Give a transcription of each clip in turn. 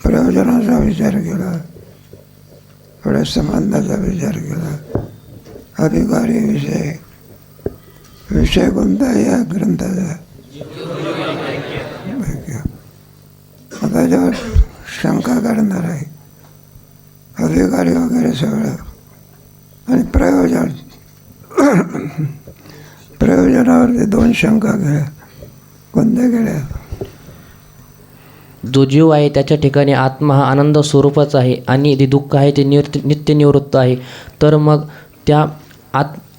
प्रयोजनाचा विचार केला, थोड्या संबंधाचा विचार केला, अधिकारी विषय कोणता या ग्रंथाचा? आता त्याच्यावर शंका करणार आहे, अधिकारी वगैरे सगळं. आणि प्रयोजनावरती 2 शंका केल्या. कोणत्या केल्या? जो जीव आहे त्याच्या ठिकाणी आत्मा हा आनंद स्वरूपाचा आहे आणि जे दुःख आहे ते नित्य निवृत्त आहे. तर मग त्या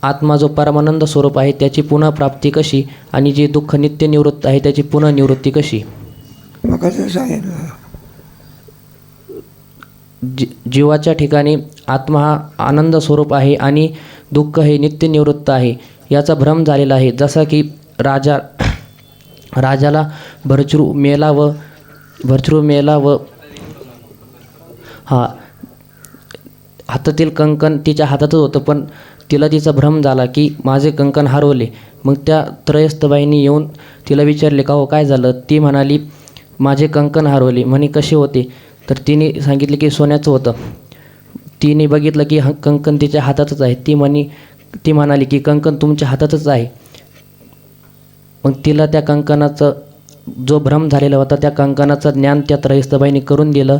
आत्मा जो परमानंद स्वरूप आहे त्याची पुन्हा प्राप्ती कशी, आणि जे दुःख नित्य निवृत्त आहे त्याची पुन्हा निवृत्ती कशी? मग कसं सांगितलं? जीवाच्या ठिकाणी आत्मा हा आनंद स्वरूप आहे आणि दुःख हे नित्य निवृत्त आहे याचा भ्रम झालेला आहे. जसा की राजाला भरचरू मेला व हातातील कंकण तिच्या हातातच होतं, पण तिला तिचा भ्रम झाला की माझे कंकण हरवले. मग त्या त्रयस्थबाईंनी येऊन तिला विचारले, का हो काय झालं? ती म्हणाली, माझे कंकण हरवले. म्हणे कसे होते? तर तिने सांगितले की सोन्याचं होतं. तिने बघितलं की कंकण तिच्या हातातच आहे. ती म्हणाली की कंकण तुमच्या हातातच आहे. मग तिला त्या कंकणाचं जो भ्रम झालेला होता त्या कंकणाचं ज्ञान त्या त्रयस्थबाईंनी करून दिलं.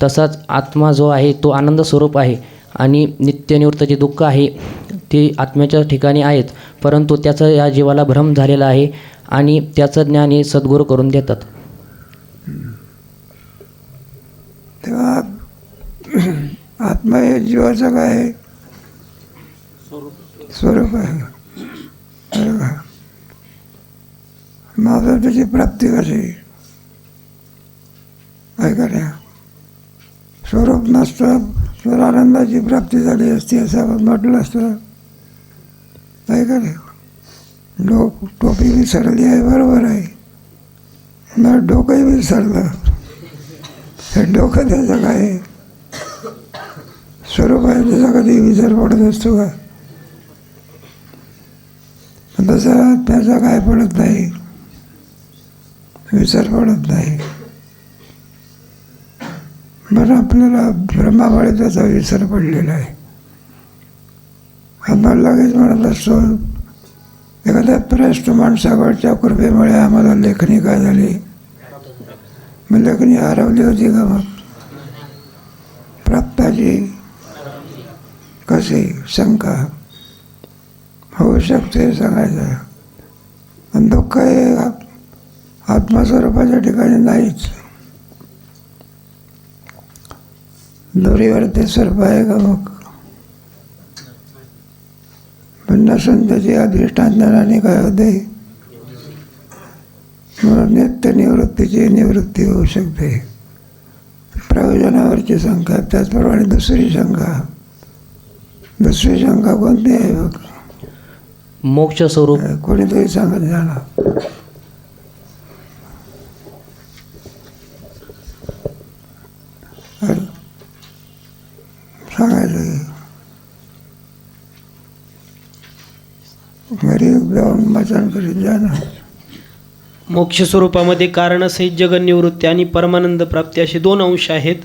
तसाच आत्मा जो आहे तो आनंद स्वरूप आहे आणि नित्यनिवृत्त जे दुःख आहे ते आत्म्याच्या ठिकाणी आहेच, परंतु त्याचं या जीवाला भ्रम झालेला आहे आणि त्याचं ज्ञान हे सद्गुरू करून देतात. तेव्हा आत्मा हे जीवाचं काय स्वरूप आहे. मग त्याची प्राप्ती कशी? काय करा? स्वरूप नसतं तर आनंदाची प्राप्ती झाली असती असं आपण म्हटलं असतं. काय करा? टोपी विसरली आहे, बरोबर आहे, मग डोकंही विसरलं. हे डोकं त्याचं काय स्वरूप आहे? त्याचा कधी विसर पडत असतो का? तसा त्याचा काय पडत नाही, विसर पडत नाही. बरं, आपल्याला भ्रमामुळे त्याचा विसर पडलेला आहे. आपण लगेच म्हणत असतो, एखाद्या श्रेष्ठ माणसाकडच्या कृपेमुळे आम्हाला लेखणी काय झाली? मग लेखणी हरवली होती का? मग प्राप्ताची कशी शंका होऊ शकते सांगायचं. आणि दुःख हे आत्मस्वरूपाच्या ठिकाणी नाहीच. दोरीवर ते सर्प आहे का? मग पण नसून त्याची अधिष्ठानाने काय होते? म्हणून नित्य निवृत्तीची निवृत्ती होऊ शकते. प्रयोजनावरची शंका. त्याचप्रमाणे दुसरी शंका कोणती आहे? बघ, मोक्ष स्वरूप. कोणीतरी सांगत झाला. सांगायचं घरी जाऊन वाचन करीत जाणं. मोक्ष स्वरूपामध्ये कारणसहित जगन निवृत्ती आणि परमानंद प्राप्ती असे 2 अंश आहेत.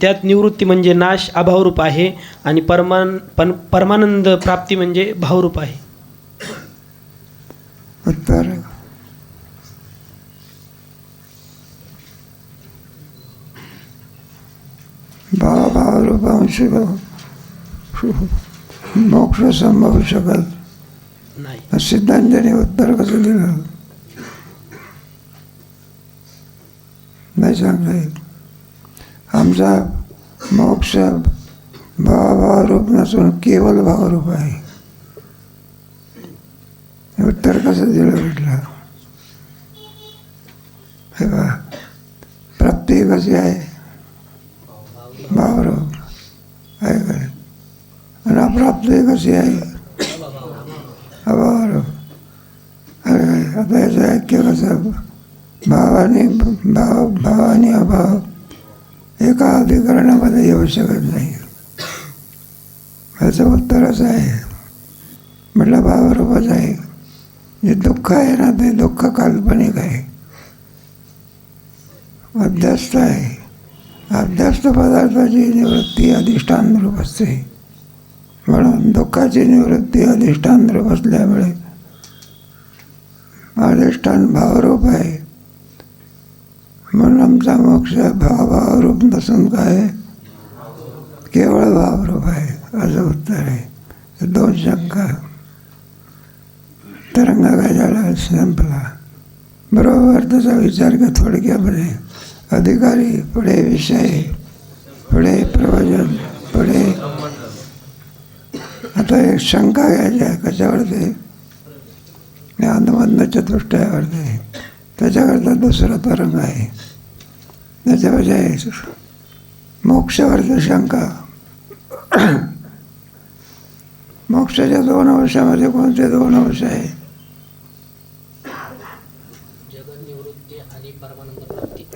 त्यात निवृत्ती म्हणजे नाश, अभावरूप आहे, आणि परमानंद प्राप्ती म्हणजे भावरूप आहे. उत्तर भावरूप अंश मोक्ष संभवू शकत नाही. सिद्धांताने उत्तर कसं दिलं नाही सांगता येईल. आमचा मोक्ष भावरूप नसून केवळ भावरूप आहे. उत्तर कसं दिलं म्हटलं? हे बा, प्राप्ती कशी आहे? भावरूप आहे काय? आणि अप्राप्ती कशी आहे? अभावरूप आहे काय? आता याचं ऐक्य कसं? भाव आणि अभाव एका अधिकरणामध्ये येऊ शकत नाही. याचं उत्तरच आहे. म्हटलं भावरूपच आहे. जे दुःख आहे ना ते दुःख काल्पनिक आहे, अध्यस्त आहे. अभ्यस्त पदार्थाची निवृत्ती अधिष्ठान रूप असते, म्हणून दुःखाची निवृत्ती अधिष्ठान रूप असल्यामुळे अधिष्ठान भावरूप आहे. म्हणून आमचा मोक्ष भावरूप नसून काय केवळ भावरूप आहे, असं उत्तर आहे. 2 शंका. तरंग काय झाला, संपला. बरोबर त्याचा विचार का थोडक्यामध्ये. अधिकारी, पुढे विषय, पुढे प्रवचन, पुढे आता एक शंका घ्यायची आहे. कशावरती? ज्ञानमधनं चतुष्टयावरती. त्याच्याकरता दुसरा तरंग आहे. त्याच्यापेक्षा मोक्षावरती शंका. मोक्षाच्या 2 अंशामध्ये कोणते 2 अंश आहे?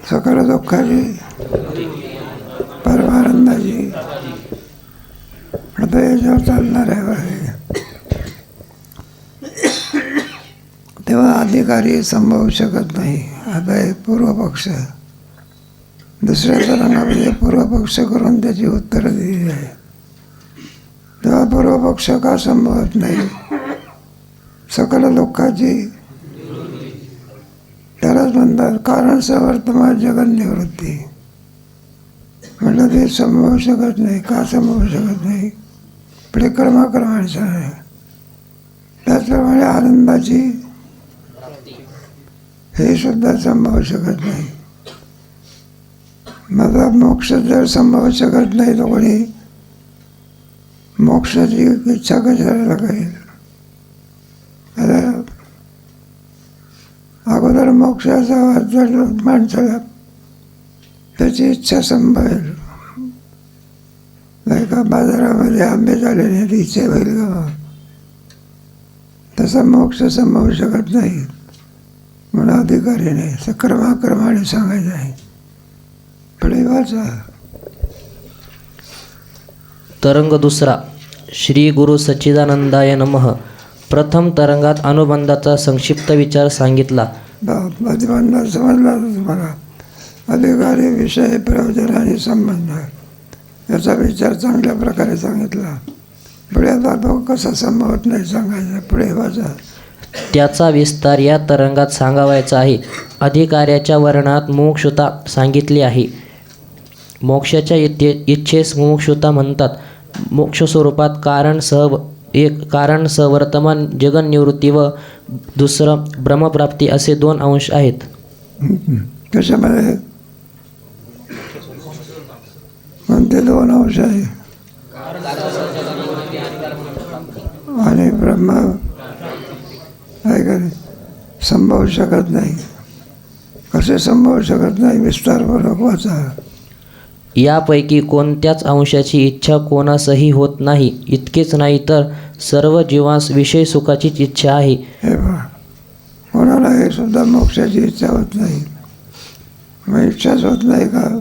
सकल दुःखाची, परमानंदाची. आता याच्यावर चालणार आहे. तेव्हा अधिकारी संभवू शकत नाही. आता हे पूर्वपक्ष. दुसऱ्या तरंगामध्ये पूर्वपक्ष करून त्याची उत्तरं दिली आहे. तेव्हा पूर्वपक्ष का संभवत नाही? सकल दुःखाची, त्यालाच म्हणतात कारण सवर्तमान जगन निवृत्ती. म्हटलं ते संभवू शकत नाही. का संभवू शकत नाही? पुढे कर्माक्रमांचं आहे. त्याचप्रमाणे आनंदाची, हे सुद्धा संभवू शकत नाही. माझा मोक्ष जर संभवू शकत नाही, तर कोणी मोक्षाची इच्छा कशाला लागेल? आता अगोदर मोक्षाचा जर माणसाला त्याची इच्छा संभवेल, नाही का बाजारामध्ये आंबे झाले नाही, इच्छा होईल का? तसा मोक्ष संभवू शकत नाही. म्हणून अधिकारी नाही. क्रमाक्रमाने सांगायचं आहे. पुढे वाचा. तरंग दुसरा. श्री गुरु सच्चिदानंदाय नमः. प्रथम तरंगात अनुबंधाचा संक्षिप्त विचार सांगितला. प्रतिबंध समजला तुम्हाला. अधिकारी, विषय, प्रयोजन आणि संबंध याचा विचार चांगल्या प्रकारे सांगितला. पुढे आता तो कसा संभवत नाही सांगायचा. पुढे वाचा. त्याचा विस्तार या तरंगात सांगावायचा आहे. अधिकाऱ्याच्या वर्णात मुमुक्षुता सांगितली आहे. मोक्षाच्या इच्छेस मुमुक्षुता म्हणतात. मोक्ष स्वरूपात कारण सवर्तमान जगन निवृत्ती व दुसरं ब्रह्मप्राप्ती असे 2 अंश आहेत. कशामध्ये कोणते 2 अंश आहे? आणि ब्रह्म आहे का संभवू शकत नाही. कसे संभवू शकत नाही? विस्तारपूर्वक वाचा. यापैकी कोणत्याच अंशाची इच्छा कोणासही होत नाही. इतकेच नाही तर सर्व जीवांस विषय सुखाचीच इच्छा आहे. हे पहा, कोणाला हे सुद्धा मोक्षाची इच्छा होत नाही. मग इच्छाच होत नाही का?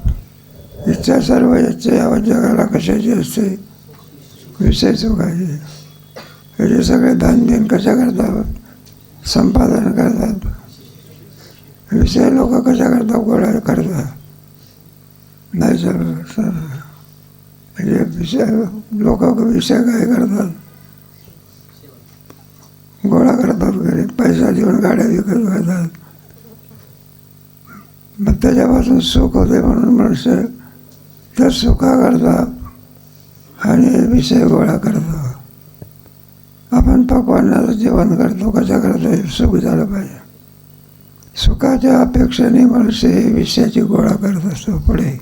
इच्छा सर्व इच्छा या जगाला कशाची असते? विषय सुखाची. हे सगळे दानधीन कशा करतात? संपादन करतात. विषय लोक कशा करतात? गोळा करतात. नाही सर म्हणजे विषय लोक विषय काय करतात? गोळा करतात वगैरे, पैसा देऊन गाड्या विकत घेतात. मग त्याच्यापासून सुख होते म्हणून मनुष्य तर सुखा करतात आणि विषय गोळा करतो. आपण पकवानाचं जेवण करतो. कशा करता? सुख झालं पाहिजे. सुखाच्या अपेक्षेने मनुष्य हे विषयाची गोळा करत असतो. पुढे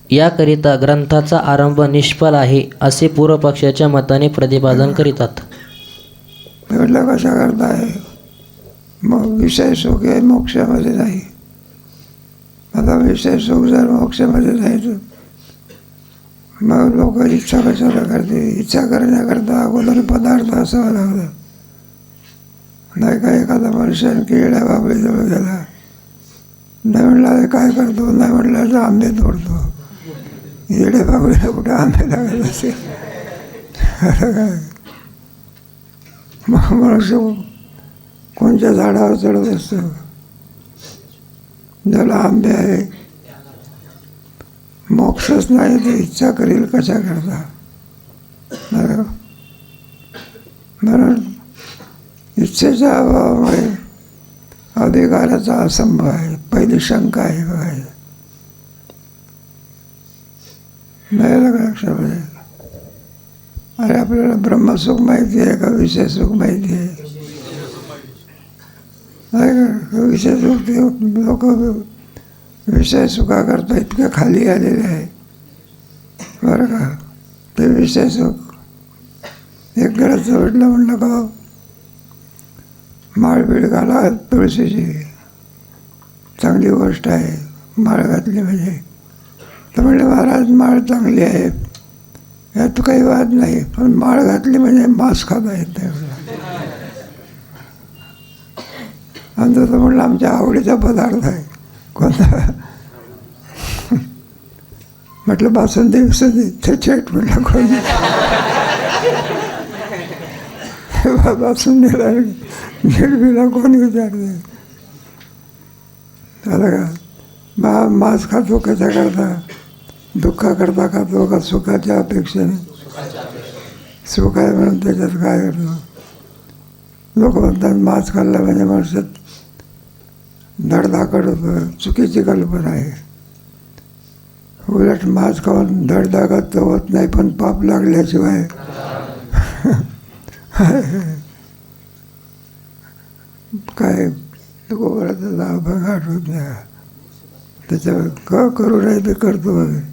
याकरिता ग्रंथाचा आरंभ निष्फळ आहे असे पूर्वपक्षाच्या मताने प्रतिपादन करीतात. म्हटलं कशा करताय? मग विषय सुख हे मोक्षामध्ये नाही. आता विषय सुख जर मोक्षामध्ये नाही तर मग लोक इच्छा कशाला करते? इच्छा करण्याकरता अगोदर पदार्थ असावा लागला. नाही का एखादा मनुष्य किड्या बाबळीजवळ गेला, नाही म्हटलं काय करतो? नाही म्हटलं तर आंबे तोडतो. येडे बाबळीला कुठे आंबे लागत असेल? काय मग मनुष्य कोणत्या झाडावर चढत असतो? ज्याला आंबे आहे मोक्षच नाही तर इच्छा करील कशा करता. बरं. म्हणून इच्छेच्या अभावामुळे अधिकाराचा असंभव आहे. पहिली शंका आहे बघा. नाही लगा लक्षामध्ये. अरे आपल्याला ब्रह्मसुख माहिती आहे का विषय सुख माहिती आहे? विषय सुख ते लोक विषय सुखाकरता इतके खाली आलेले आहे बरं का. ते विषय सुख एक घराचं म्हटलं म्हणलं का माळबीड घाला तुळशीची चांगली गोष्ट आहे. माळ घातली म्हणजे तर म्हणले महाराज माळ चांगली आहे यात काही वाद नाही, पण माळ घातली म्हणजे मांस खाता येत नाही. आमचं तर म्हणलं आमच्या आवडीचा पदार्थ आहे कोणता. म्हटलं बासुंदी विसुंदी ते चेट म्हटलं कोण बासुंदीला गिरबीला कोण विचारते. झालं का मांस खातो कशा करता? दुःखाकरता खातो का सुखाच्या अपेक्षेने? सुख आहे म्हणून त्याच्यात काय करतो. लोक म्हणतात मांस खाल्लं म्हणजे माणसात धडधाकड होतं. चुकीची कल्पना आहे. उलट मांस खाऊन धडधाकट तर होत नाही, पण पाप लागल्याशिवाय काय गोबराचा अपघात होत नाही. त्याच्यावर करू नये ते करतो वगैरे.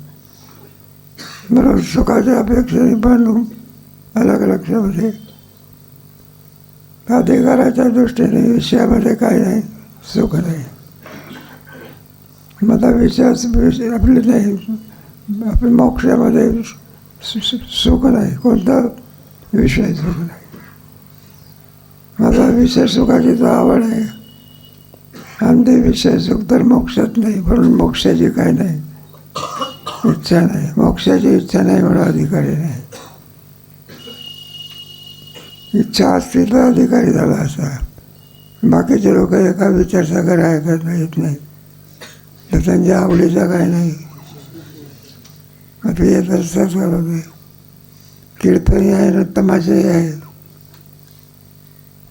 बरोबर सुखाच्या अपेक्षेने पण अलग लक्षामध्ये अधिकाराच्या दृष्टीने विषयामध्ये काय नाही, सुख नाही. मग आता विषय आपले नाही. आपल्या मोक्षामध्ये सुख नाही. कोणता विषय सुख नाही. माझा विषय सुखाची तर आवड आहे आणि ते विषय सुख तर मोक्षात नाही. म्हणून मोक्षाची काय नाही इच्छा नाही. मोक्षाची इच्छा नाही म्हणून अधिकारी नाही. इच्छा असते तर अधिकारी झाला असा. बाकीचे लोक एका विचारसागर ऐकत नाहीत नाही तर त्यांच्या आवडीचा काय नाही. आता येत असतात का कीर्तनही आहे ना तमाशाही आहे.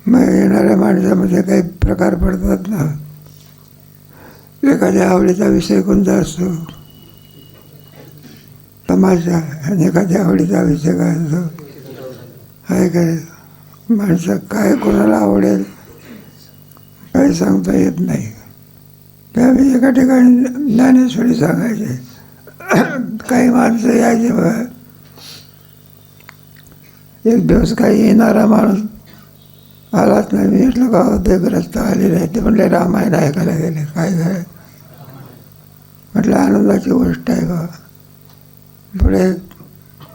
मग येणाऱ्या माणसामध्ये काही प्रकार पडतात ना. एखाद्या आवडीचा विषय कोणता असतो? तमाशा. आणि एखाद्या आवडीचा विषय काय असतो? आहे काय माणसं काय कोणाला आवडेल काही सांगता येत नाही. त्यावेळी एका ठिकाणी ज्ञानेश्वरी सांगायचे. काही माणसं यायचे बघा. एक दिवस काही येणारा माणूस आलाच नाही. मी म्हटलं का ते ग्रस्त आले नाही. ते म्हणले रामायण ऐकायला गेले. काय काय म्हटलं आनंदाची गोष्ट आहे का. पुढे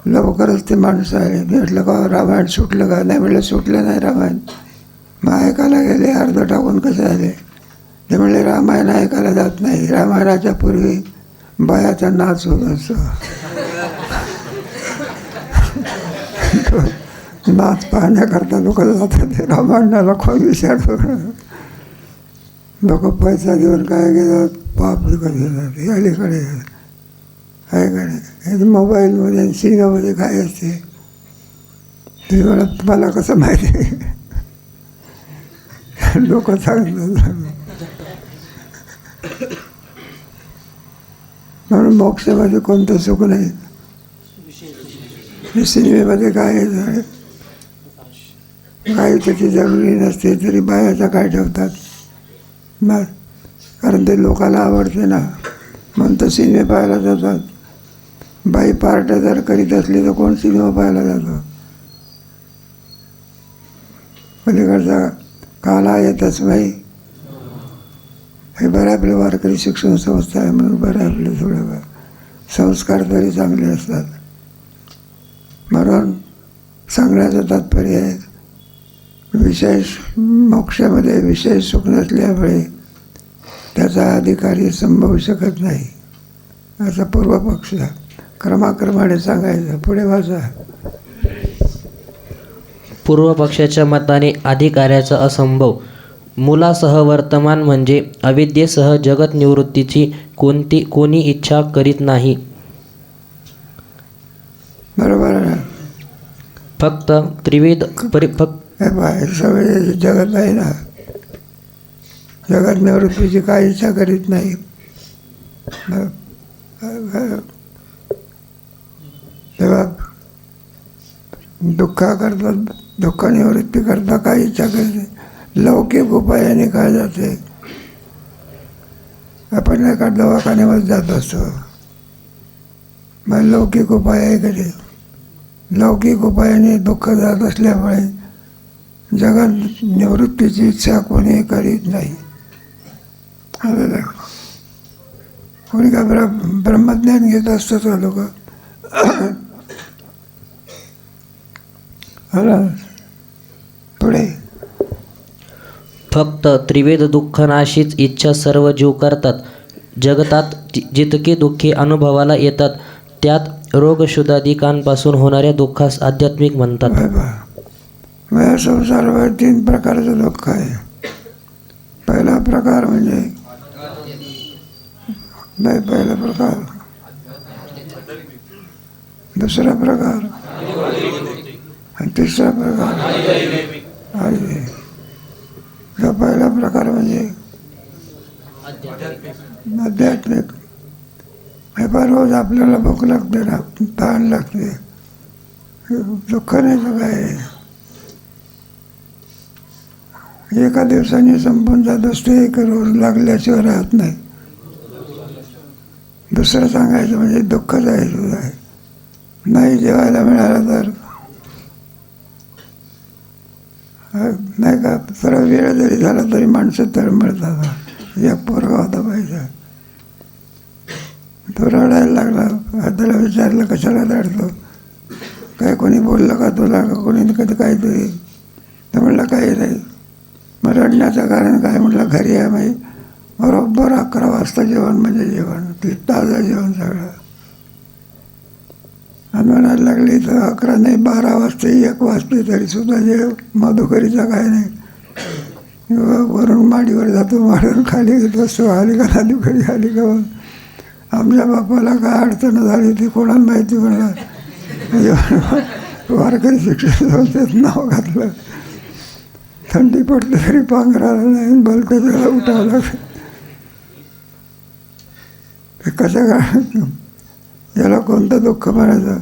लवकरच ते माणसं आले. मी म्हटलं का रामायण सुटलं का? नाही म्हटलं सुटलं नाही रामायण. मग ऐकायला गेले. अर्ध टाकून कसे आले? ते म्हणले रामायण ऐकायला जात नाही. रामायणाच्या पूर्वी बायाचा नाच होत असतो. नाच पाहण्याकरता लोक जातात. रामायणाला कोण विचारतो? लोक पैसा देऊन काय घेतात? पाप विकत घेतात. अलीकडे आहे का नाही? हे मोबाईलमध्ये सिनेमामध्ये काय असते ते मला कसं माहिती आहे. लोक सांगतात. म्हणून मोक्षामध्ये कोणतं सुख नाही. सिनेमेमध्ये काय आहे काही त्याची जरुरी नसते तरी बायाचा काय ठेवतात ना. कारण ते लोकांना आवडते ना म्हणून तर सिनेमे पाहायला जातात. बाई पार्ट्या जर करीत असली तर कोण सिनेमा पाहायला जातो? पलीकडचा काला येतच बाई. हे बरं आपलं वारकरी शिक्षण संस्था आहे म्हणून बरं आपलं थोडं संस्कार तरी चांगले असतात. म्हणून सांगण्याचं तात्पर्य आहे विशेष मोक्षामध्ये विशेष सुख नसल्यामुळे त्याचा अधिकारी संभवू शकत नाही असा पूर्वपक्ष क्रमाक्रमाने सांगायचं. पुढे वाचा. पूर्व पक्षाच्या मताने अधिकाऱ्याचा असंभव. मूलासह वर्तमान म्हणजे अविद्येसह जगत निवृत्तीची कोणी इच्छा करीत नाही. फक्त त्रिविध हे बाहेर सगळे जगत आहे ना, जगत निवृत्तीची काही इच्छा करीत नाही. तेव्हा दुःख निवृत्ती करता काही इच्छा करते. लौकिक उपायाने काय जाते, आपण एका दवाखान्यामध्ये जात असतो, मग लौकिक उपाय आहे कधी. लौकिक उपायाने दुःख जात असल्यामुळे जगत निवृत्तीची इच्छा कोणी करीत नाही. कोणी का ब्रह्मज्ञान घेत असतं तो लोक. पुढे फक्त त्रिवेद दुःखनाशीच इच्छा सर्व जीव करतात. जगतात जितके दुःखे अनुभवाला येतात त्यात रोगशुद्धादिकांपासून होणाऱ्या दुःखास आध्यात्मिक म्हणतात. या संसारावर 3 प्रकारचं दुःख आहे. पहिला प्रकार म्हणजे पहिला प्रकार, दुसरा प्रकार आणि तिसरा प्रकार आहे. जो पहिला प्रकार म्हणजे आध्यात्मिक. हे पण रोज आपल्याला भूक लागते ना, तहान लागते, दुःख नाही तर काय. एका दिवसाने संपून जात असते, एक रोज लागल्याशिवाय राहत नाही. दुसरं सांगायचं म्हणजे दुःखच आहे तुझं. नाही जेवायला मिळालं तर नाही का, थोडा वेळ जरी झाला तरी माणसं तळमळतात. एक पोरगा होता पाहिजे, तो रडायला लागला. त्याला विचारलं कशाला रडतो, काय कोणी बोललं का तुला, का कोणी कधी काहीतरी. तर म्हणलं काही नाही. मग रडण्याचं कारण काय, म्हटलं घरी आहे माही बरोबर 11 वाजता जेवण म्हणजे जेवण, ते ताजं जेवण सगळं. आणि म्हणायला लागली तर 11 नाही 12 वाजता 1 वाजते तरी सुद्धा जे मधुकरीचा काय नाही. वरून माडीवर जातो, माडीवर खाली घेत असतो, आली का मधुकरी आली का. आमच्या बापाला काय अडचण झाली ती कोणाला माहिती. म्हणा वारकरी शिक्षण संस्थेत नाव घातलं, थंडी पडली तरी पांघराला नाही, भलतं त्याला उठावं लागलं. कसं काय, याला कोणतं दुःख म्हणायचं,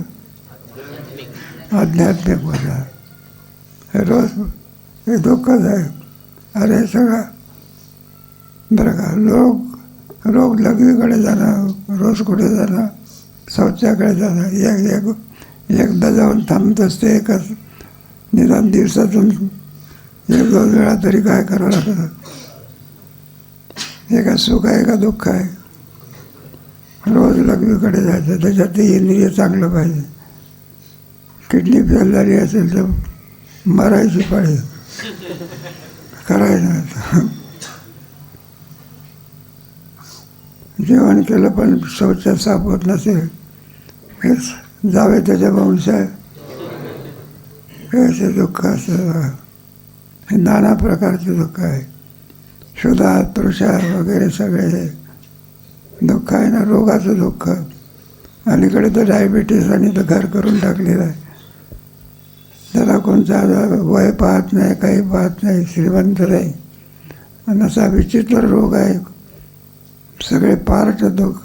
आध्यात्मिक म्हणा. हे रोज हे दुःखच आहे. अरे सगळा बरं का, रोग लघवीकडे जाणं, रोज कुठे जाणं, शौचाकडे जाणं, एकदा जाऊन थांबत असते. एकच निदान दिवसातून 1-2 वेळा तरी काय करावं लागतं. हे का सुख आहे का दुःख आहे. रोज लघवीकडे जायचं, त्याच्यात इंद्रिय चांगलं पाहिजे. किडनी फेल झाली असेल तर मरायची पाळी, करायचं. जेवण केलं पण शौचात साफ होत नसेल, हेच जावे त्याच्या वंशाय, हे असे दुःख असं. हे नाना प्रकारचे दुःख आहे. क्षुधा तृषा वगैरे सगळे दुःख आहे ना. रोगाचं दुःख अलीकडे तर डायबिटीस आणि तर घर करून टाकलेलं आहे. त्याला कोणता वय पाहत नाही, काही पाहत नाही, श्रीमंत नाही. आणि असा विचित्र रोग आहे, सगळे पार्ट दुःख.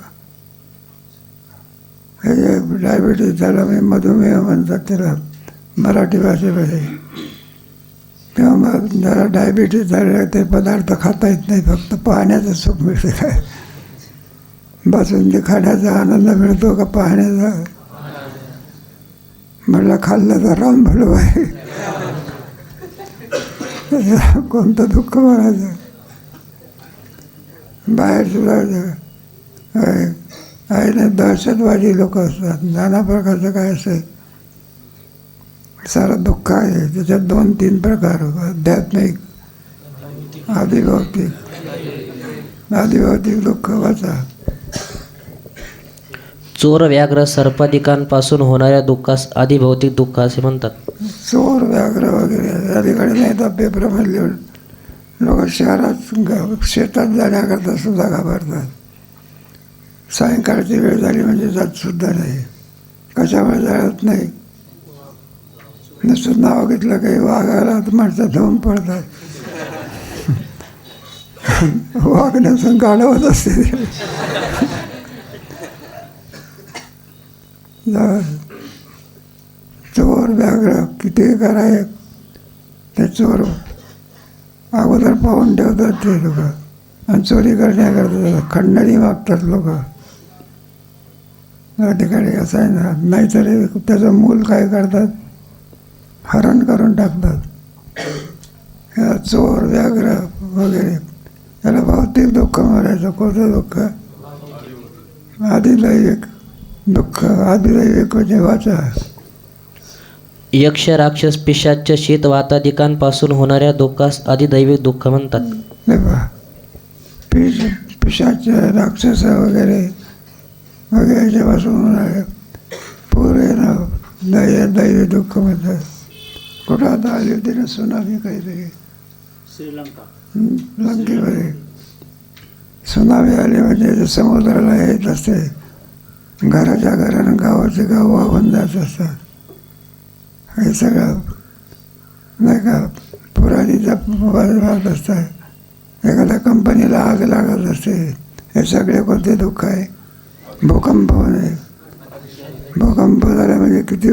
हे डायबिटीस झाला म्हणजे मधुमेह म्हणतात त्याला मराठी भाषेमध्ये. तेव्हा मग जरा डायबिटीस झालेला ते पदार्थ खाता येत नाही, फक्त पाहण्याचं सुख मिळते. काय बासुंदी खाण्याचा आनंद मिळतो का पाहण्याचा. म्हटलं खाल्लं तर राम भलो आहे. कोणतं दुःख म्हणायचं. बाहेर सुद्धा आहे ना, दहशतवादी लोक असतात, नाना प्रकारचं काय असं सारं दुःख आहे. त्याच्यात 2-3 प्रकार, आध्यात्मिक, आदिभौतिक. आदिभौतिक दुःख वाचा. चोर व्याघ्र सर्पादिकांपासून होणाऱ्या दुःखास आदिभौतिक दुःख असे म्हणतात. चोर व्याघ्र वगैरे अलीकडे नाही तर पेपरमधले लोक शहरात शेतात जाण्याकरता सुद्धा घाबरतात. सायंकाळची वेळ झाली म्हणजे जात सुद्धा नाही. कशामुळे जात नाही, नुसतं नाव घेतलं काही वाघाला तर माणसं धावून पडतात. वाघ नसून गाढवत असते ते. चोर व्याघ्र किती कराय ते चोर अगोदर पाहून ठेवतात ते लोक आणि चोरी करण्याकरता खंडणी मागतात लोक. या ठिकाणी असं आहे ना, नाहीतरी त्याचं मूल काय करतात, हरण करून टाकतात. या चोर व्याघ्र वगैरे त्याला भौतिक दुःख मारायचं. कोणतं दुःख? आदिदैविक दुःख. आदिदैविक जीवाचा. यक्ष राक्षस पिशाच शीत वातादिकांपासून होणाऱ्या दुःखास अधिदैविक दुःख म्हणतात. हे पहा, पिशाच राक्षस वगैरे वगैरे जेव्हापासून होणारे पुरे दैवी दुःख म्हणतात. कुठं आता आली होती ना सुनामी काहीतरी लंकेमध्ये. सुनामी आली म्हणजे समुद्राला येत असते, घराच्या घरानं गावाचे गाव वाहून जात असतात. हे सगळं नाही का पुराणी वाहत असतात. एखाद्या कंपनीला आग लागत असते. हे सगळे कोणते दुःख आहे? भूकंप होणे. भूकंप झाला म्हणजे किती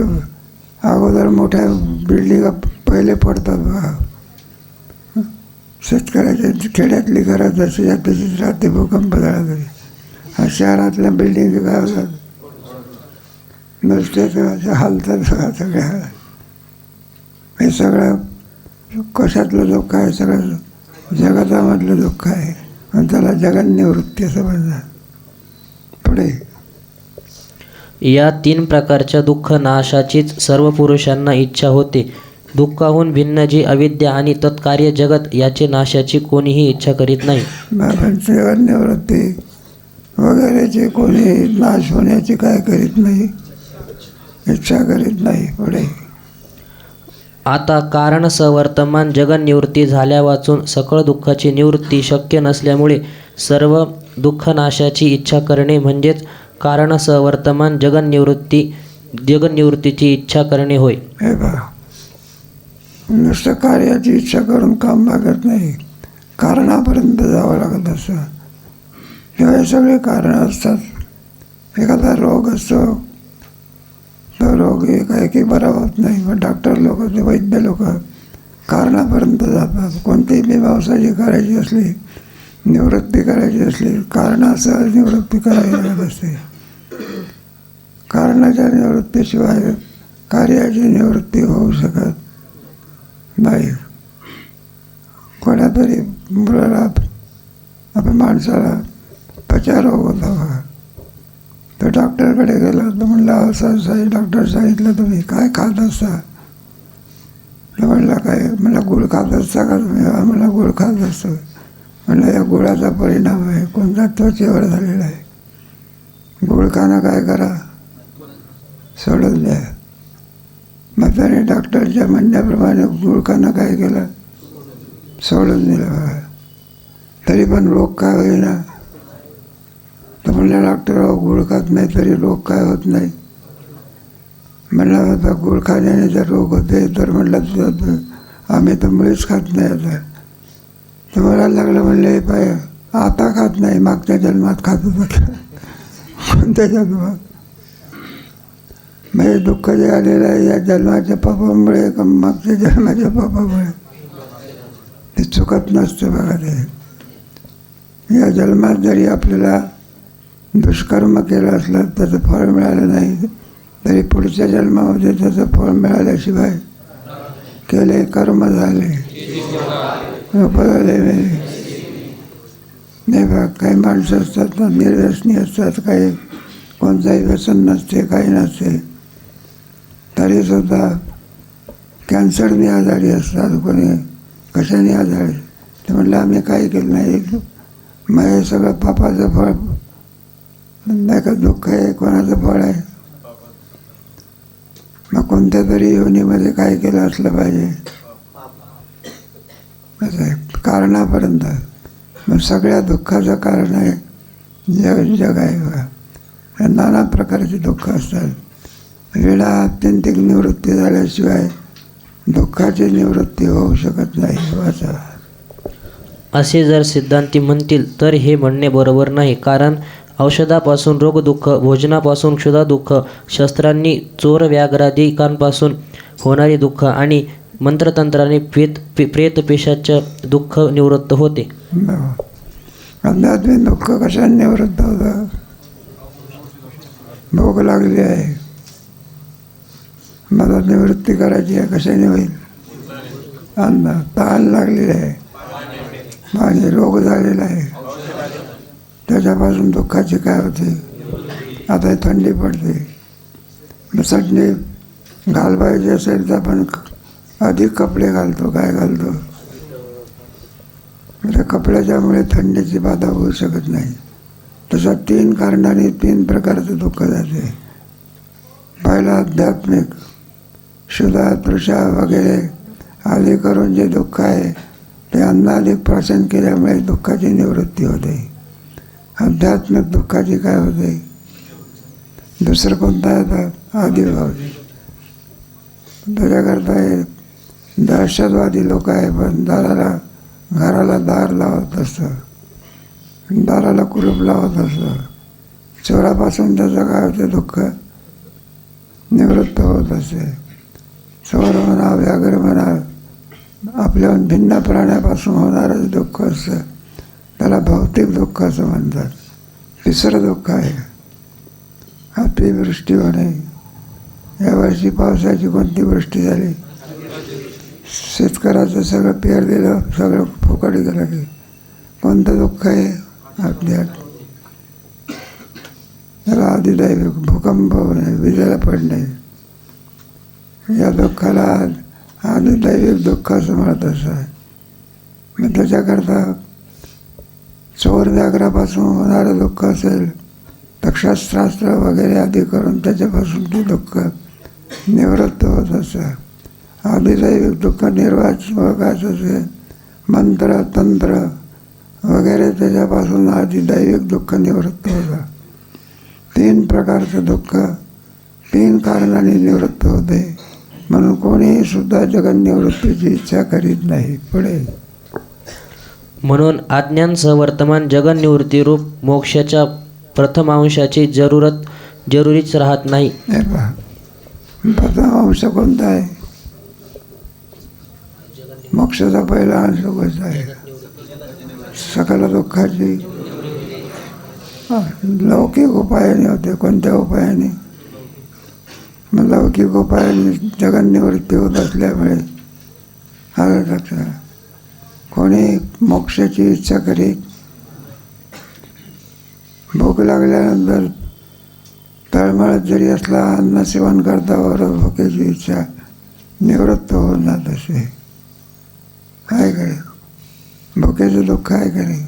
अगोदर मोठ्या बिल्डिंग पहिले पडतात बघा. शेतकऱ्याच्या खेड्यातली घरात जशी तशीच राहते भूकंप झाला तरी. हा शहरातल्या बिल्डिंग गावात नुसतेच हालतात सगळ्या. हे सगळं कशातलं दुःख आहे? सगळं जगतामधलं दुःख आहे. आणि त्याला जगन्निवृत्ती असं म्हणतात. पुढे या 3 प्रकारच्या दुःख नाशाचीच सर्व पुरुषांना इच्छा होते. दुःखाहून भिन्न जी अविद्या आणि तत्कार्य जगत याचे नाशाची कोणीही इच्छा करीत नाही. बाबांची जगन्निवृत्ती वगैरेचे कोणी नाश होण्याची काय करीत नाही, इच्छा करीत नाही. पुढे आता कारण सवर्तमान जगन्निवृत्ती झाल्या वाचून सकळ दुःखाची निवृत्ती शक्य नसल्यामुळे सर्व दुःखनाशाची इच्छा करणे म्हणजेच कारण सवर्तमान जगन्निवृत्तीची इच्छा करणे होय. हे बघा, नुसतं कार्याची इच्छा करून काम लागत नाही, कारणापर्यंत जावं लागत असतं. तेव्हा हे सगळे कारणं असतात. एखादा रोग असतो, तो रोग काय की बरा होत नाही. मग डॉक्टर लोक, ते वैद्य लोक कारणापर्यंत जातात. कोणतीही मीमांसा करायची असली, निवृत्ती करायची असली, कारणासह निवृत्ती करावी लागत असते. कारणाच्या निवृत्तीशिवाय कार्याची निवृत्ती होऊ शकत नाही. कोणातरी मुलाला, आपल्या माणसाला पचारोग होता बघा. तर डॉक्टरकडे गेला तर म्हणला असं डॉक्टर सांगितलं तुम्ही काय खात असता? तर म्हणला काय? मला गुळ खात असता का तुम्ही? मला गुळ खात असतो. म्हणलं या गुळाचा परिणाम आहे कोणता त्वचेवर झालेला आहे. गुळ खाणं काय करा, सोडून द्या. मग त्याने डॉक्टरच्या म्हणण्याप्रमाणे गुळ खाणं काय केलं, सोडून दिलं बघा. तरी पण रोग काय होईना. तर म्हणलं डॉक्टर गुळ खात नाही तरी रोग काय होत नाही. म्हणलं आता गुळ खाण्याने जर रोग होते तर म्हणलं आम्ही तर मुळीच खात नाही आता. तर मला लागलं म्हणले पाय आता खात नाही, मागच्या जन्मात खात होतं. कोणत्या जन्मात? म्हणजे दुःख जे आलेलं आहे या जन्माच्या पापामुळे का मागच्या जन्माच्या पापामुळे, ते चुकत नसतं बघा. ते या जन्मात जरी आपल्याला दुष्कर्म केलं असलं त्याचं फळ मिळालं नाही तरी पुढच्या जन्मामध्ये त्याचं फळ मिळाल्याशिवाय केले कर्म झाले उपजले मेले. नाही बघा, काही माणसं असतात ना निर्व्यसनी असतात, काही कोणताही व्यसन नसते, काही नसते, तरीसुद्धा कॅन्सरने आजारी असतात, कोणी कशाने आजारी. ते म्हटलं आम्ही काही केलं नाही, मग हे सगळं पापाचं फळ नाही का, दुःख आहे कोणाचं फळ आहे. मग कोणत्या तरी योनीमध्ये काय केलं असलं पाहिजे असं आहे कारणापर्यंत. मग सगळ्या दुःखाचं कारण आहे जग आहे बघा. नाना प्रकारचे दुःख असतात. वेळा आत्यंतिक निवृत्ती झाल्याशिवाय दुःखाची निवृत्ती होऊ शकत नाही. वाचा. असे जर सिद्धांती म्हणतील तर हे म्हणणे बरोबर नाही. कारण औषधापासून रोगदुःख, भोजनापासून क्षुधादुःख, शस्त्रांनी चोर व्याघ्रादिकांपासून होणारे दुःख आणि मंत्रतंत्राने प्रेतपेशाचं दुःख निवृत्त होते. आध्यात्मिक दुःख कशाने निवृत्त होतं? भूक लागली आहे, मला निवृत्ती करायची आहे, कशाने होईल? अन्न. तहान लागलेली आहे, पाणी. रोग झालेला आहे, त्याच्यापासून दुःखाची काय होते? आता थंडी पडते, चटणी घाल पाहिजे असेल तर आपण अधिक कपडे घालतो. काय घालतो? त्या कपड्याच्यामुळे थंडीची बाधा होऊ शकत नाही. तसं 3 कारणाने 3 प्रकारचं दुःख जाते. पहिला आध्यात्मिक, शुद्धा, तृषा वगैरे आदी करून जे दुःख आहे ते अन्नाधिक प्राशन केल्यामुळे दुःखाची निवृत्ती होते. आध्यात्मिक दुःखाची काय होते? दुसरं कोणता येतं? आदिभाव. त्याच्याकरता हे दहशतवादी लोक आहे, पण घराला दार लावत असतं, दाराला कुलूप लावत असतं. चोरापासून त्याचं काय होते? दुःख निवृत्त होत असते. चोर म्हणा, व्याघ्र म्हणा, आपल्याहून भिन्न प्राण्यापासून होणारं दुःख असतं, त्याला भौतिक दुःख असं म्हणतात. तिसरं दुःख आहे अतिवृष्टी होणे. यावर्षी पावसाची कोणती वृष्टी झाली? शेतकऱ्याचं सगळं पेरलेलं सगळं फुकट गेलं. की कोणतं दुःख आहे? आपल्या त्याला आदिदैविक भूकंप होणे, विजेला पडणे, या दुःखाला आदिदैविक दुःख असं म्हणत असं. मग त्याच्याकरता चोर व्याघ्रापासून होणारं दुःख असेल तर शस्त्रास्त्र वगैरे आदी करून त्याच्यापासून ते दुःख निवृत्त होत असतं. आदिदैविक दुःख निर्वाचकाचं असेल, मंत्र तंत्र वगैरे त्याच्यापासून आदिदैविक दुःख निवृत्त होतं. 3 प्रकारचं दुःख 3 कारणांनी निवृत्त होते. म्हणून कोणीही सुद्धा जगन निवृत्तीची इच्छा करीत नाही. पुढे म्हणून आज्ञांसह वर्तमान जगन निवृत्ती रूप मोक्षाच्या प्रथम अंशाची जरुरीच राहत नाही. हे पहा, प्रथम अंश कोणता आहे? मोक्षाचा पहिला अंश कोणता आहे? सकल दुःखाची लौकिक उपायाने होते. कोणत्या उपायाने? मग लौकिक उपायाने जगन निवृत्ती होत असल्यामुळे आलं लक्षात. कोणी मोक्षाची इच्छा करीत, भूक लागल्यानंतर तळमळत जरी असला अन्न सेवन करता बरोबर भुकेची इच्छा निवृत्त होऊन जात असे. काय करे? भुकेचं दुःख आहे करे?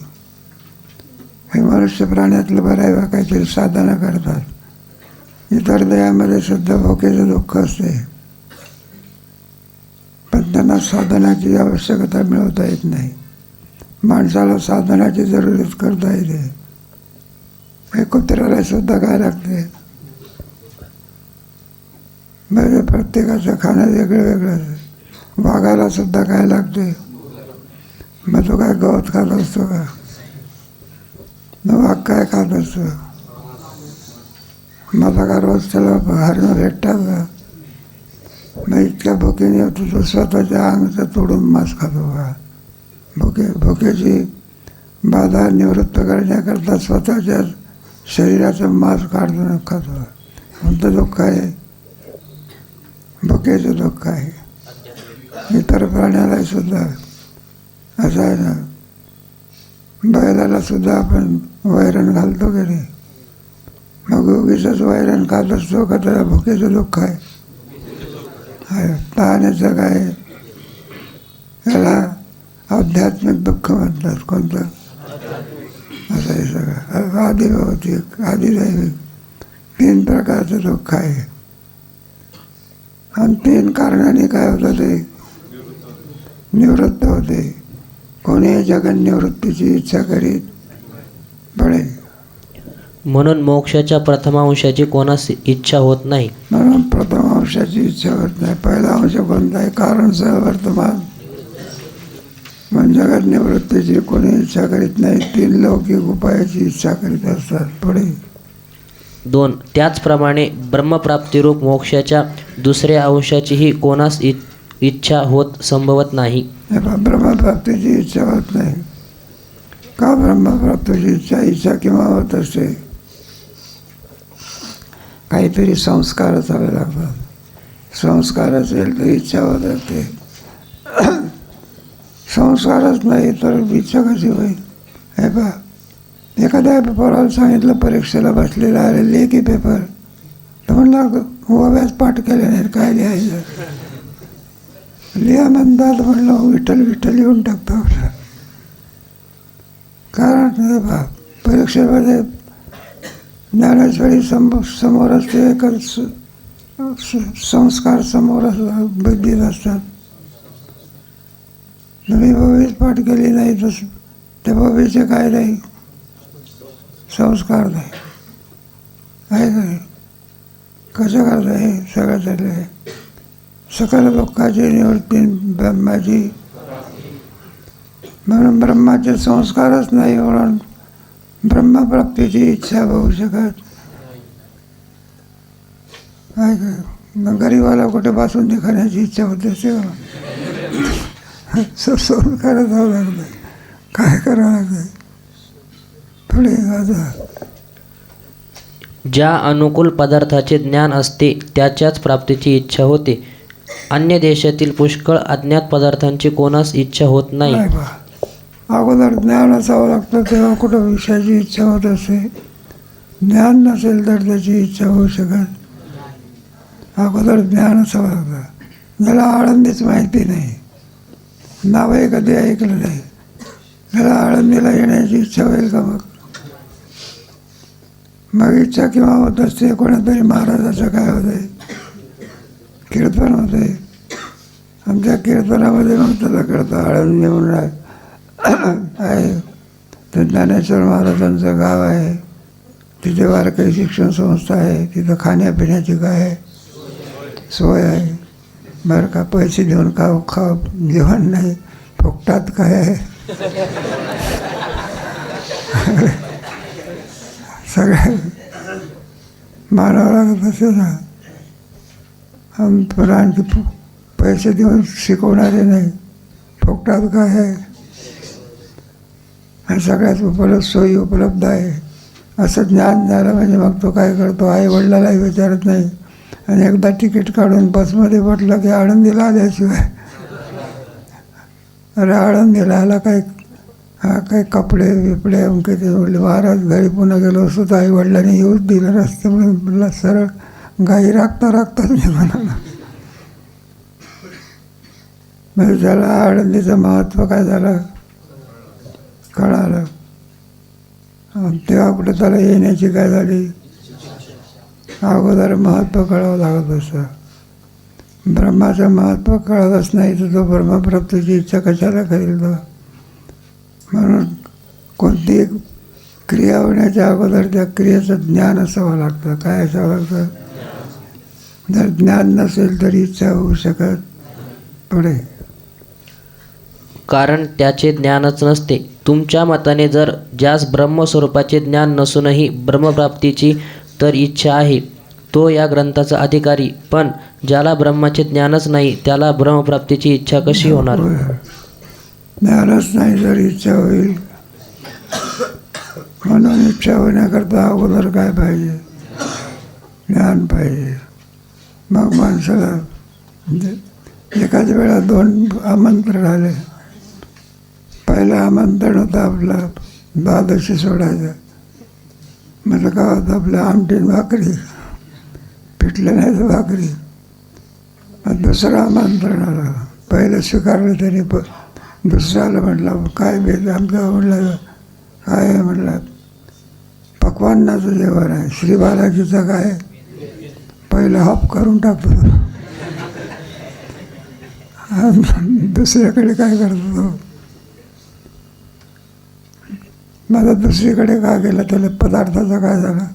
हे मनुष्य प्राण्यातलं बरं आहे, काहीतरी साधना करतात. इतर देहामध्ये सुद्धा भुकेचं दुःख असते, पण त्यांना साधनाची आवश्यकता मिळवता येत नाही. माणसाला साधनाची जरुरीच करता येते. हे कुत्र्याला सुद्धा काय लागते? म्हणजे प्रत्येकाचं खाणं वेगळं वेगळं. वाघाला सुद्धा काय लागते? मग तो काय गवत खात असतो का? वाघ काय खात असतो? मला का रोज त्याला हरणं भेटतात का? मग इतक्या भुकेने होतो तो स्वतःच्या अंगाचं तोडून मांस खातो का? भुकेची बाधा निवृत्त करण्याकरता स्वतःच्या शरीराचं मांस काढून खातो. कोणतं दुःख आहे? भुकेचं दुःख आहे. इतर प्राण्याला सुद्धा असं आहे ना. बैलाला सुद्धा आपण वैरण घालतो की नाही? मग उगीचंच वैरण खात असतो का? त्याला भुकेचं दुःख आहे. तहानेचं काय? याला आध्यात्मिक दुःख म्हणतात. कोणतं? असं हे सगळं आदिभौतिक आदिदैविक 3 प्रकारचं दुःख आहे. आणि 3 कारणाने काय होतं? ते निवृत्त होते. कोणीही जगन निवृत्तीची इच्छा करीत पडेल. म्हणून मोक्षाच्या प्रथमांशाची कोणास इच्छा होत नाही. म्हणून प्रथम अंशाची इच्छा होत नाही. पहिला अंश कोणता आहे? कारण सह वर्तमान. पण जगत निवृत्तीची कोणी इच्छा करीत नाही, 3 लौकिक उपायाची इच्छा करीत असतात. पुढे 2. त्याचप्रमाणे ब्रह्मप्राप्तिरूप मोक्षाच्या दुसऱ्या अंशाचीही कोणास इच्छा होत संभवत नाही. हे पहा, ब्रह्मप्राप्तीची इच्छा होत नाही. का ब्रह्मप्राप्तीची इच्छा केव्हा होत असते? काहीतरी संस्कार असावे लागतात. संस्कार असेल तर इच्छा होत असते. संस्कारच नाही तर इच्छा कशी होईल? हे पहा, एखाद्या पोराला सांगितलं परीक्षेला बसलेला आहे, लेखी पेपर, तर म्हणलं ओव्यास पाठ केले नाहीत, काय लिहायचं? लिहा म्हणतात. म्हणलं विठ्ठल विठ्ठल लिहून टाकतो. कारण हे पहा, परीक्षेमध्ये ज्ञानेश्वरी समोर असते, एकच संस्कार समोर बुद्धीत असतात. तुम्ही भविष्य पाठ केली नाही तसं त्या भविष्य काय नाही, संस्कार नाही. आहे का नाही? कसं करता हे सगळं चाललं आहे? सकल लोकांची निवृत्ती ब्रह्माची. म्हणून ब्रह्माचे संस्कारच नाही, म्हणून ब्रह्मप्राप्तीची इच्छा होऊ शकत आहे का? मग गरीबाला कुठे बासुंदी खाण्याची इच्छा होते तेव्हा संस्कारच हवं लागतं. काय करावं लागतं? पुढे आता ज्या अनुकूल पदार्थाचे ज्ञान असते त्याच्याच प्राप्तीची इच्छा होते. अन्य देशातील पुष्कळ अज्ञात पदार्थांची कोणास इच्छा होत नाही. नाही बा, अगोदर ज्ञान असावं लागतं, तेव्हा कुठं विषयाची इच्छा होत असते. ज्ञान नसेल तर त्याची इच्छा होऊ शकत. अगोदर ज्ञान असावं लागतं. ज्याला आळंदीच माहिती नाही, नावही कधी ऐकलं नाही, त्याला आळंदीला येण्याची इच्छा होईल का? मग इच्छा केव्हा होत असते? कोणातरी महाराजाचं काय होतंय? कीर्तन होते. आमच्या कीर्तनामध्ये मग त्याला कळतं आळंदी म्हणून आहे. तर ज्ञानेश्वर महाराजांचं गाव आहे, तिथे वारकरी शिक्षण संस्था आहे, तिथं खाण्यापिण्याची काय सोय आहे बरं का? पैसे देऊन खाऊ जेवण नाही, फुकटात काय आहे? सगळ्या मानावं लागत असे ना. पण आणखी पैसे देऊन शिकवणारे नाही, फुकटात काय आहे? आणि सगळ्यात सोयी उपलब्ध आहे. असं ज्ञान झालं म्हणजे मग तो काय करतो? आई वडिलालाही विचारत नाही. आणि एकदा तिकीट काढून बसमध्ये बसलं की आळंदीला आल्याशिवाय, अरे आळंदीला आला काय? हा काय कपडे बिपडे अमके ते म्हटले. महाराज घरी पुन्हा गेलो असतो तर आई वडिलांनी येऊच दिलं रस्त्यामुळे. म्हटलं सरळ गाई राखताच नाही म्हणाला. म्हणजे त्याला आळंदीचं महत्त्व काय झालं कळालं. तेव्हा कुठे त्याला येण्याची काय झाली? अगोदर महत्त्व कळावं लागत असतं. ब्रह्माचं महत्त्व कळतच नाही तर तो ब्रह्मप्राप्तीची इच्छा कशाला करेल तो? म्हणून कोणती क्रिया होण्याच्या अगोदर त्या क्रियेचं ज्ञान असावं लागतं. काय असावं लागतं? जर ज्ञान नसेल तर इच्छा होऊ शकत. पुढे कारण त्याचे ज्ञानच नसते. तुमच्या मताने जर ज्यास ब्रह्मस्वरूपाचे ज्ञान नसूनही ब्रह्मप्राप्तीची तर इच्छा आहे तो या ग्रंथाचा अधिकारी, पण ज्याला ब्रह्माचे ज्ञानच नाही त्याला ब्रह्मप्राप्तीची इच्छा कशी होणार? ज्ञानच नाही तर इच्छा होईल. म्हणून इच्छा होण्याकरता अगोदर काय पाहिजे? ज्ञान पाहिजे. मग माणसाला एकाच वेळा 2 आमंत्रण आले. पहिलं आमंत्रण होतं आपलं द्वादशी सोडायचं. म्हणजे काय होतं? आपलं आमटीन भाकरी, पिठलं नाही तर भाकरी. दुसरं आमंत्रण आलं. पहिलं स्वीकारलं तरी दुसऱ्याला म्हटलं काय भेट आमचं? म्हटलं काय आहे? म्हटलं पक्वान्नाचं जेवण आहे. श्री बालाजीचं काय? पहिलं हॉप करून टाकतो. दुसऱ्याकडे काय करतो तो? माझा दुसरीकडे काय केलं? त्याला पदार्थाचं काय झालं?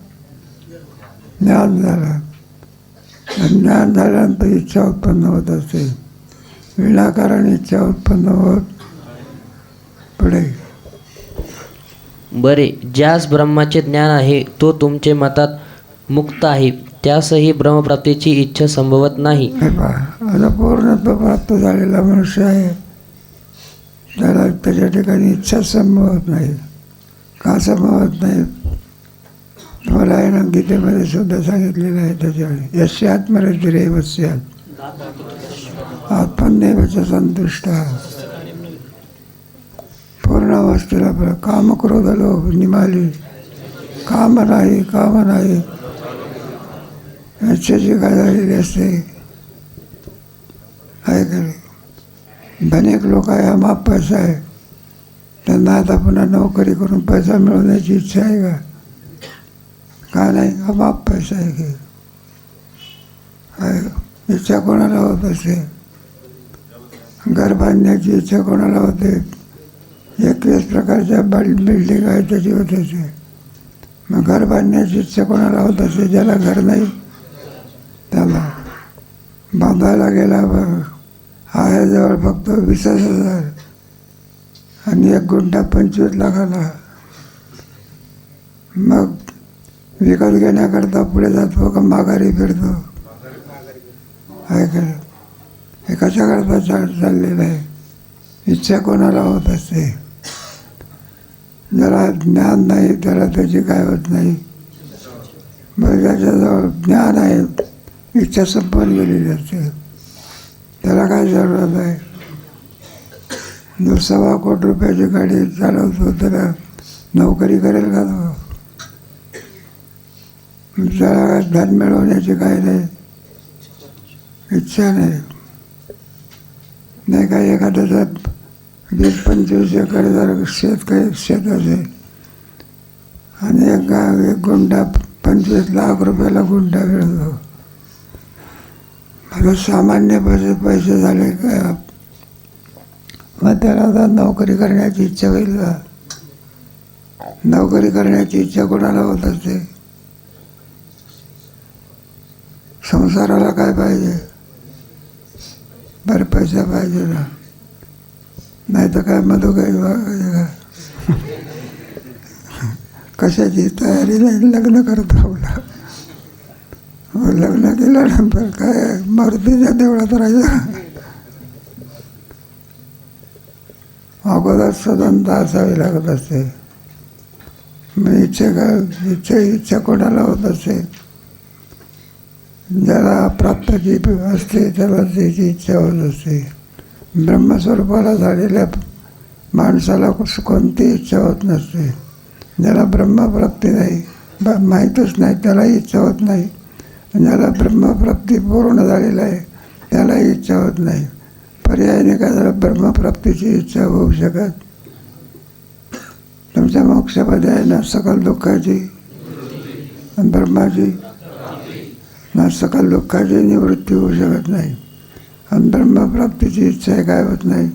ज्ञान झालं. आणि ज्ञान झाल्यानंतर इच्छा उत्पन्न होत असते. विनाकारण इच्छा उत्पन्न होत पुढे. बरे, ज्यास ब्रह्माचे ज्ञान आहे तो तुमचे मतात मुक्त आहे, त्यासही ब्रह्मप्राप्तीची इच्छा संभवत नाही. हे पहा, आता पूर्णत्व प्राप्त झालेला मनुष्य आहे, त्याला त्याच्या ठिकाणी इच्छा संभवत नाही. का संभवत नाही? तुम्हाला आहे ना, गीतेमध्ये सुद्धा सांगितलेलं आहे त्याच्यावेळी, यस्य आत्मरतिरेव स्यात् आत्मन्येव च संतुष्टः. पूर्ण अवस्थेला काम क्रोध लोभ निमाली, काम नाही, काम नाही, याच्याची काय झालेली असते आहे का? अनेक लोक आहे, अमाप पैसा आहे, त्यांना आता पुन्हा नोकरी करून पैसा मिळवण्याची इच्छा आहे का? का नाही? अमाप पैसा आहे की आहे. इच्छा कोणाला होत असते? घर बांधण्याची इच्छा कोणाला होते? 21 प्रकारच्या बिल्डिंग आहे त्याची होत असते. मग घर बांधण्याची इच्छा कोणाला होत असते? ज्याला घर नाही त्याला. बांधायला गेला आहे जवळ फक्त 20,000 आणि 1 गुंठा 25 लाखाला. मग विकत घेण्याकरता पुढे जातो का माघारी फिरतो? आहे का? हे कशाकरता चाललेलं आहे? इच्छा कोणाला होत असते? ज्याला ज्ञान नाही त्याला त्याची काय होत नाही. मग ज्याच्याजवळ ज्ञान आहे, इच्छा संपन्न गेलेली असते, त्याला काय जरूरत आहे? जो 1.25 कोटी रुपयाची गाडी चालवतो त्याला नोकरी करेल का तो? त्याला धन मिळवण्याची काय नाही, इच्छा नाही. नाही काय एखाद्याचा 20-25 एकर जर शेत असेल आणि एक गुंठा 25 लाख रुपयाला गुंठा मिळतो, मला सामान्य पैसे झाले का? मग त्याला आता नोकरी करण्याची इच्छा होईल का? नोकरी करण्याची इच्छा कोणाला होत असते? संसाराला काय पाहिजे? बरं पैसा पाहिजे ना, नाही तर काय मधुकाई का? कशाची तयारी नाही, लग्न करता आपला. लग्न केल्यानंतर काय मारुतीच्या देवळात राहायचं? अगोदर सदनता असावी लागत असते. मग इच्छा कोणाला होत असते? ज्याला प्राप्तीची असते त्याला त्याची इच्छा होत असते. ब्रह्मस्वरूपाला झालेल्या माणसाला कोणती इच्छा होत नसते. ज्याला ब्रह्मप्राप्ती नाही, माहीतच नाही, त्यालाही इच्छा होत नाही. ज्याला ब्रह्मप्राप्ती पूर्ण झालेला आहे त्यालाही इच्छा होत नाही. पर्यायाने काय झालं? ब्रह्मप्राप्तीची इच्छा होऊ शकत. तुमच्या मोक्षामध्ये आहे ना सकल दुःखाची ब्रह्माची ना सकल दुःखाची निवृत्ती होऊ शकत नाही. आणि ब्रह्मप्राप्तीची इच्छा काय होत नाही.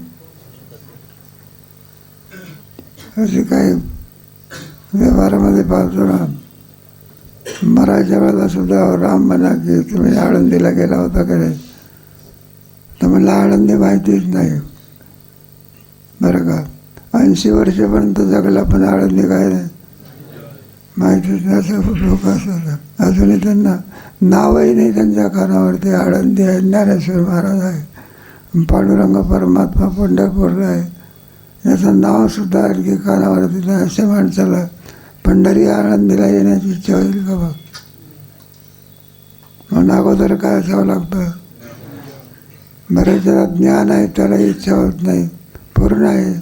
अशी काही व्यवहारामध्ये पाहतो ना, मरायच्या वेळेला सुद्धा राम म्हणा की तुम्ही आळंदीला गेला होता का रे? तर मला आळंदी माहितीच नाही बरं का. 80 वर्षापर्यंत जगला पण आळंदी काय नाही माहितीच नाही. असं लोक असतात अजूनही, त्यांना नावही नाही त्यांच्या कानावरती. आळंदी आहे, ज्ञानेश्वर महाराज आहे, पांडुरंग परमात्मा पंढरपूरला आहे, याचं नावसुद्धा आणखी कानावरती नाही. अशा माणसाला पंढरी आळंदीला येण्याची इच्छा होईल का? बघ, म्हणून अगोदर काय असावं लागतं? बरेच ज्याला ज्ञान आहे त्याला इच्छा होत नाही, पूर्ण आहे.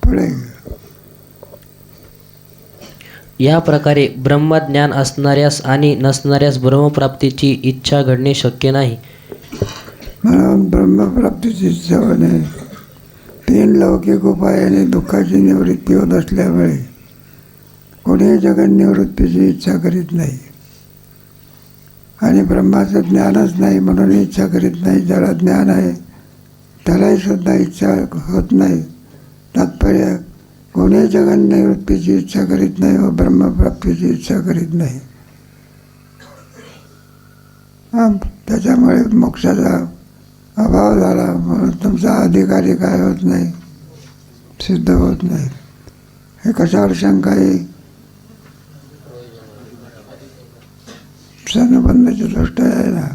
पुढे या प्रकारे ब्रह्मज्ञान असणाऱ्यास आणि नसणाऱ्यास ब्रह्मप्राप्तीची इच्छा घडणे शक्य नाही. म्हणून ब्रह्मप्राप्तीची इच्छा होणे 3 लौकिक उपायाने दुःखाची निवृत्ती होत असल्यामुळे कोणीही जगन निवृत्तीची इच्छा करीत नाही. आणि ब्रह्माचं ज्ञानच नाही म्हणून इच्छा करीत नाही. ज्याला ज्ञान आहे त्यालाही सुद्धा इच्छा होत नाही. तात्पर्य कोणी जगन्निवृत्तीची इच्छा करीत नाही व ब्रह्मप्राप्तीची इच्छा करीत नाही. त्याच्यामुळे मोक्षाचा अभाव झाला म्हणून तुमचा अधिकारी काय होत नाही, सिद्ध होत नाही. हे कशावर शंका येईल? सनबंधाची दृष्ट आहे ना.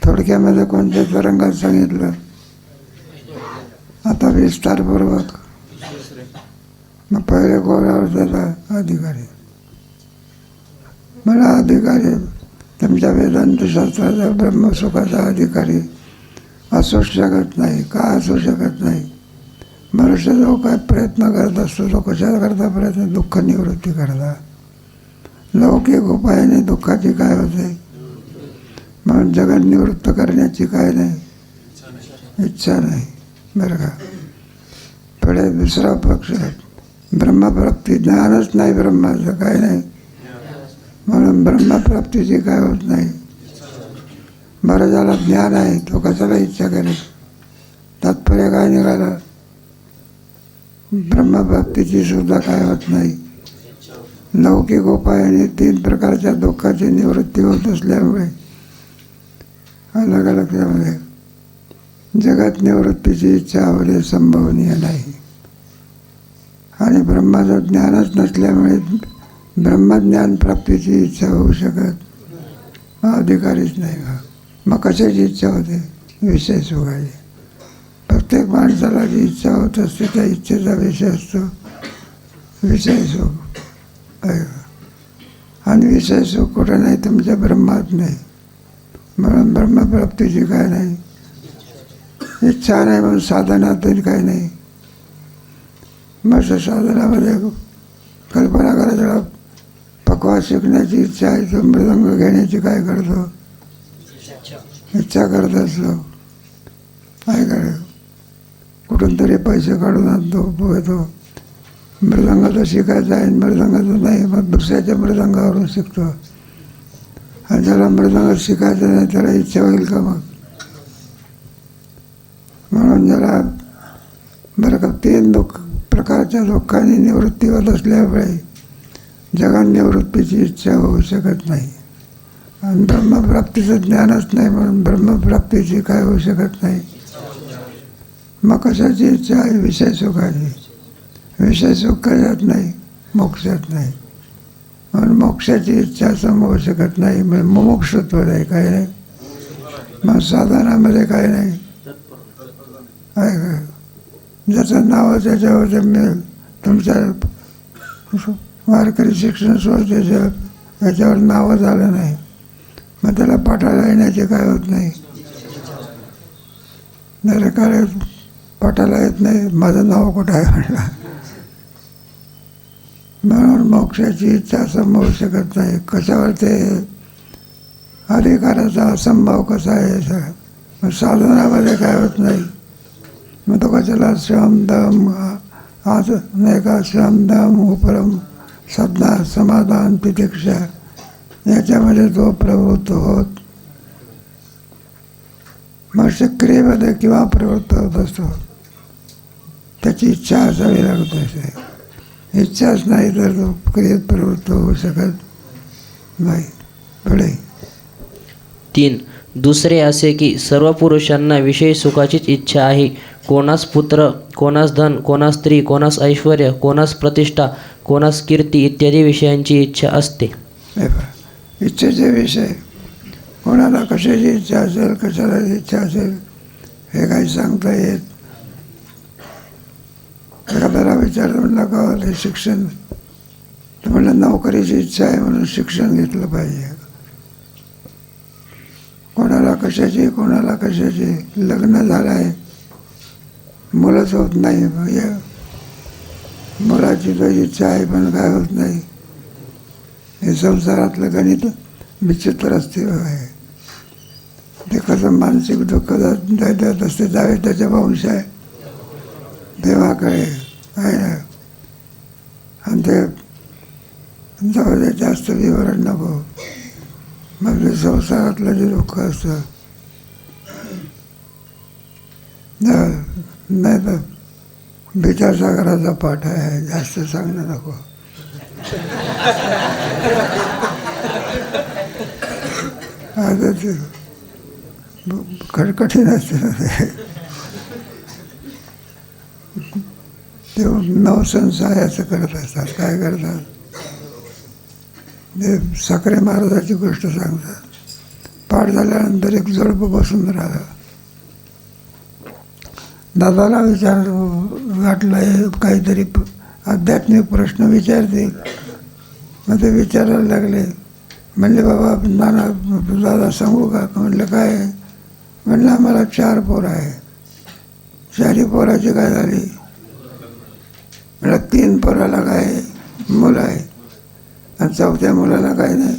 थोडक्यामध्ये कोणत्या तरंगात सांगितलं, आता विस्तारपूर्वक. मग पहिले कोणावर त्याचा अधिकारी. मला अधिकारी तुमच्या वेदांतशास्त्राचा ब्रह्मसुखाचा अधिकारी असू शकत नाही. का असू शकत नाही? मनुष्य जो काय प्रयत्न करत असतो तो कशाकरता प्रयत्न? दुःख निवृत्ती करता. लौकिक उपायाने दुःखाची काय होते? म्हणून जगत निवृत्त करण्याची काय नाही, इच्छा नाही. बरं का? पुढे दुसरा पक्ष ब्रह्मप्राप्ती. ज्ञानच नाही ब्रह्माचं, काय नाही. म्हणून ब्रह्मप्राप्तीची काय होत नाही. बरं ज्याला ज्ञान आहे तो कशाला इच्छा करेल? तात्पर्य काय निघालं? ब्रह्मप्राप्तीची सुद्धा काय होत नाही. लौकिक उपायाने 3 प्रकारच्या दुःखाची निवृत्ती होत असल्यामुळे अलग अलग त्यामध्ये जगत निवृत्तीची इच्छा होणे संभवनीय नाही. आणि ब्रह्माचं ज्ञानच नसल्यामुळे ब्रह्मज्ञान प्राप्तीची इच्छा होऊ शकत अधिकारीच नाही. मग कशाची इच्छा होते? विषय सुखाची. प्रत्येक माणसाला जी इच्छा होत असते त्या इच्छेचा विषय असतो विषय सुख. आणि विषय सुख कुठं नाही, तुमच्या ब्रह्मात नाही. म्हणून ब्रह्मप्राप्तीची काय नाही, इच्छा नाही. म्हणून साधनातही काय नाही. मग साधनामध्ये कल्पना करायला पक्वास शिकण्याची इच्छा आहे, तो मृदंग घेण्याची काय करतो, इच्छा करत असतो. काय करे, कुठून तरी पैसे काढून आणतो, पोहतो. मृदंगाचं शिकायचं आहे, मृदंगाचं नाही, मग दुसऱ्याच्या मृदंगावरून शिकतो. आणि ज्याला मृदंग शिकायचं नाही त्याला इच्छा होईल का मग? म्हणून ज्याला बरं का 3 प्रकारच्या दुःखांनी निवृत्ती होत असल्यामुळे जगन निवृत्तीची इच्छा होऊ शकत नाही. आणि ब्रह्मप्राप्तीचं ज्ञानच नाही म्हणून ब्रह्मप्राप्तीची काय होऊ शकत नाही. मग कशाची इच्छा आहे? विषय सुखाची. विषय सुख कशात नाही, मोक्षात नाही. म्हणून मोक्षाची इच्छा संभवू शकत नाही. म्हणजे मुमुक्षुत्व नाही, काय नाही. मग साधनामध्ये काय नाही. आहे का? ज्याचं नाव त्याच्यावर ते मिळेल. तुमच्या वारकरी शिक्षण संस्थेच्या याच्यावर नावं झालं नाही, मग त्याला पाठाला येण्याची काय होत नाही. जरा काय पाठाला येत नाही, माझं नाव कुठं आहे म्हणलं. म्हणून मोक्षाची इच्छा संभवू शकत नाही. कशावर ते अधिकाराचा असंभव कसा आहे. मग साधनामध्ये काय होत नाही. मग तो कशाला श्रमदम आज नाही का, श्रमदम उपरम सद्धा समाधान तितिक्षा याच्यामध्ये तो प्रवृत्त होत. मग क्रियेमध्ये किंवा प्रवृत्त होत असतो. त्याची इच्छा असावी लागत असते. इच्छाच नाही तर तो क्रियेत प्रवृत्त होऊ शकत नाही. पुढे 3. दुसरे असे की सर्व पुरुषांना विषयी सुखाचीच इच्छा आहे. कोणास पुत्र, कोणास धन, कोणास स्त्री, कोणास ऐश्वर, कोणास प्रतिष्ठा, कोणास कीर्ती इत्यादी विषयांची इच्छा असते. इच्छेचे विषय कोणाला कशाची इच्छा असेल, कशाला इच्छा असेल हे काही सांगता येत. एखाद्याला विचारलं म्हणलं का ते शिक्षण, तर म्हणलं नोकरीची इच्छा आहे म्हणून शिक्षण घेतलं पाहिजे. कोणाला कशाची, कोणाला कशाची. लग्न झालं आहे, मुलंच होत नाही. मुलाची तर इच्छा आहे पण काय होत नाही. हे संसारातलं गणित विचित्र असते आहे. ते कसं मानसिक दुःख देत असते. जावे त्याच्या वंश आहे देवाकडे आहे ना. आणि ते जाऊ दे, जास्त विवरण नको. मग ते संसारातलं जे दुःख असतं नाही तर विचारसागराचा पाठ आहे, जास्त सांगणं नको. आता ते कठीण असते ना ते नवसंशयाचं करत असतात. काय करतात ते साखरे महाराजाची गोष्ट सांगतात. पाठ झाल्यानंतर एक जोडपं बसून राहिलं. दादाला विचार वाटलं हे काहीतरी आध्यात्मिक प्रश्न विचारतील. मग ते विचारायला लागले. म्हणले बाबा नाना दादा सांगू का? म्हटलं काय आहे? म्हणलं आम्हाला 4 पोरं आहे. 4ही पोराची काय झाली? म्हटलं 3 पोराला काय मुलं आहे आणि 4थ्या मुलाला काय नाही.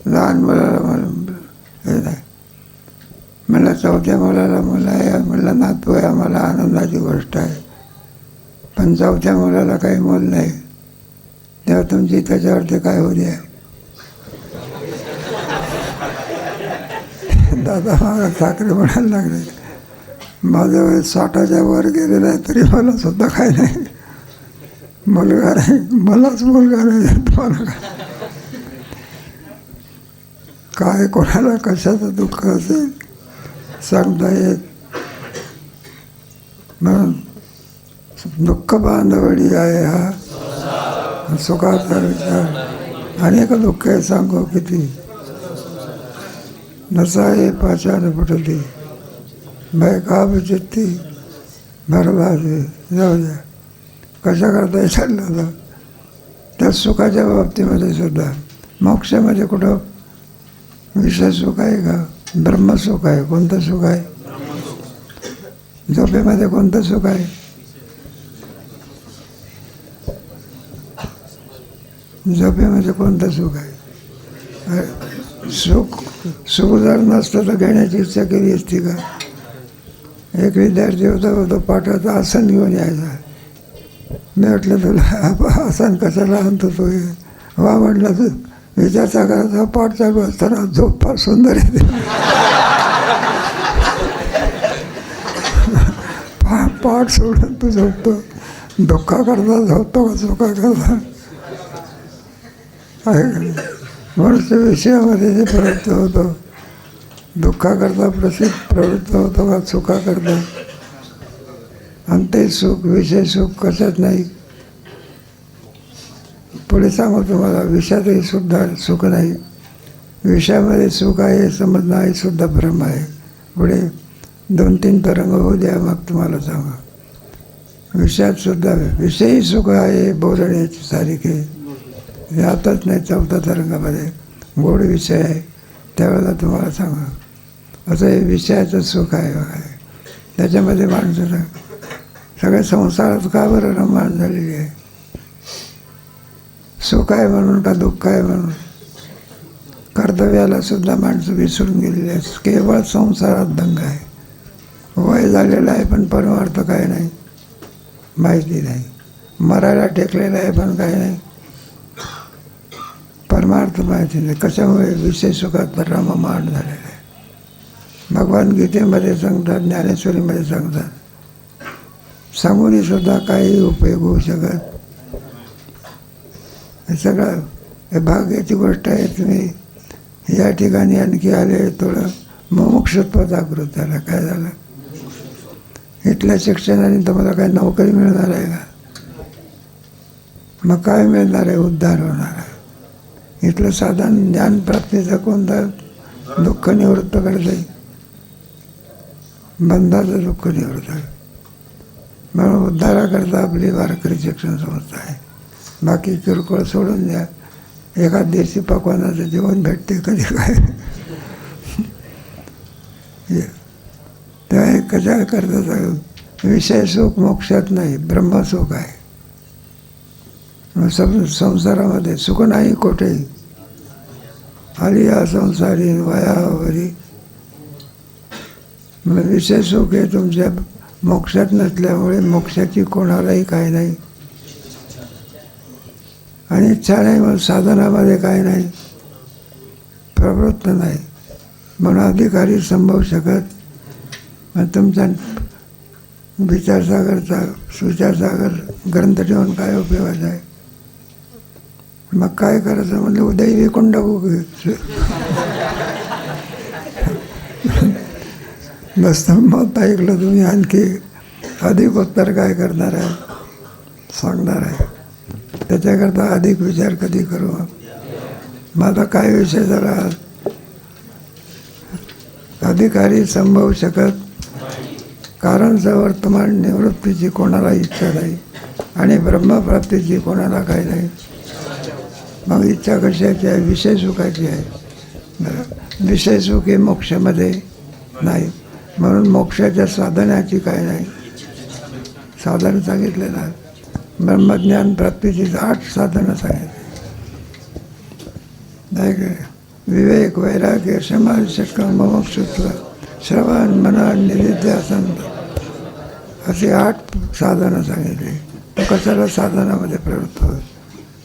लहान मुलाला हे नाही. म्हणलं 4थ्या मुलाला मुलं आहे. म्हणलं नातू आहे, आम्हाला आनंदाची गोष्ट आहे. पण 4थ्या मुलाला काही मूल नाही. तेव्हा तुमची त्याच्यावरती काय होऊ द्या. दादा मला साखरे म्हणायला लागले. माझं वय 60च्या वर गेलेलं आहे तरी मला सुद्धा काय नाही. मुलगा नाही, मलाच मुलगा नाही. तुम्हाला काय कोणाला कशाचं दुःख असेल सांगता येत. म्हणून दुःख बांधवडी आहे हा सुखाचा विचार. अनेक दुःख आहे सांगू किती. नसाये पाचान फुटती बाय का चित्ती भरभाजे. जाऊ द्या. कशा करता विचारलं तर त्या सुखाच्या बाबतीमध्ये सुद्धा मोक्षामध्ये कुठं विषय सुख आहे का? ब्रह्मसुख आहे. कोणतं सुख आहे? झोपेमध्ये कोणतं सुख आहे? झोपेमध्ये कोणतं सुख आहे? सुख जर नसतं तर घेण्याची इच्छा केली असती का? एक विद्यार्थी होता, तो पाठाचं आसन घेऊन यायचा. मी म्हटलं तुला आसन कशाला आणतो तो? वा म्हटलं तू विचारचा करायचा पाठ चालू असताना झोप फार सुंदर येते. पाठ सोडून तू झोपतो. दुःखा करता झोपतो का सुखा करता? आहे का नाही? म्हणून त्या विषयामध्ये जे प्रवृत्त होतो, दुःखाकरता प्रवृत्त होतो का सुखाकरता? आणि ते सुख विषय सुख कशात नाही. पुढे सांगू तुम्हाला, विषयातही सुद्धा सुख नाही. विषयामध्ये सुख आहे हे समजणं आहे सुद्धा भ्रम आहे. पुढे 2-3 तरंग होऊ द्या मग तुम्हाला सांगा. विषयात सुद्धा विषयी सुख आहे बोलण्याची सारिखे. हे आताच नाही 4थ्या तरंगामध्ये गोड विषय आहे त्यावेळेला तुम्हाला सांगा. असं हे विषयाचं सुख आहे बघा. त्याच्यामध्ये माणसाला सगळ्या संसारात का बरं रममाण झालेली आहे? सुख आहे म्हणून का दुःख आहे म्हणून? कर्तव्याला सुद्धा माणसं विसरून गेलेली आहे. केवळ संसारात दंग आहे. वय झालेलं आहे पण परमार्थ काय नाही माहिती नाही. मरायला टेकलेलं आहे पण काय नाही परमार्थ माहिती नाही. कशामुळे? विषय सुखात रममाण झालेला आहे. भगवान गीतेमध्ये सांगतात, ज्ञानेश्वरीमध्ये सांगतात, सांगूनही सुद्धा काही उपयोग होऊ शकत. हे सगळं हे भाग्याची गोष्ट आहे. तुम्ही या ठिकाणी आणखी आले थोडं मुमुक्षुत्व जागृत झालं. काय झालं? इथल्या शिक्षणाने तुम्हाला काय नोकरी मिळणार आहे का? मग काय मिळणार आहे? उद्धार होणार आहे. इथलं साधारण ज्ञानप्राप्तीचं कोणतं दुःख निवृत्त करते? बंधाचं दुःख निवृत्त आहे. म्हणून उद्धाराकरता आपली वारकरी शिक्षण संस्था आहे. बाकी किरकोळ सोडून द्या. एखाद देशी पकवानाचं जेवण भेटते कधी काय. तेव्हा कशा करता? विषय सुख मोक्षात नाही, ब्रह्मसुख आहे. संसारामध्ये सुख नाही कोठेही. आली या संसारी वयावरी. विषय सुख हे तुमच्या मोक्षात नसल्यामुळे मोक्षाची कोणालाही काय नाही. आणि इच्छा नाही मग साधनामध्ये काय नाही, प्रवृत्त नाही. म्हणून अधिकारी संभवू शकत. मग तुमचा विचारसागरचा सुविचारसागर ग्रंथ ठेवून काय उपयोगाचा आहे? मग काय करायचं म्हणजे उद्या विकून टाकू बस मत ऐकलं तुम्ही आणखी अधिक उत्तर काय करणार आहे सांगणार आहे. त्याच्याकरता अधिक विचार कधी करू. मग आता काय विषय झाला? अधिकारी संभवू शकत कारणचं वर्तमान निवृत्तीची कोणाला इच्छा नाही आणि ब्रह्मप्राप्तीची कोणाला काही नाही. मग इच्छा कशाची आहे? विषय सुखाची आहे. बरं, विषय सुख हे मोक्षामध्ये नाही, म्हणून मोक्षाच्या साधनाची काय नाही. साधन सांगितलेलं आहे. ब्रह्मज्ञान प्राप्तीची 8 साधनं सांगितली नाही काय? विवेक, वैराग्य, समाज, षटकं, मुमुक्षुत्व, श्रवण, मनन, निधिध्यासन अशी 8 साधनं सांगितली. तो कशाला साधनामध्ये प्रवृत्त होत?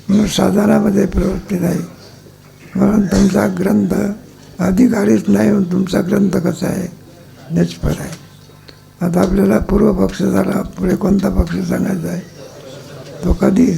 म्हणून साधनामध्ये प्रवृत्ती नाही, म्हणून तुमचा ग्रंथ अधिकारीच नाही. म्हणून तुमचा ग्रंथ कसा आहे? निष्फळ आहे. आता आपल्याला पूर्व पक्ष झाला, पुढे कोणता पक्ष सांगायचा आहे? तो कधी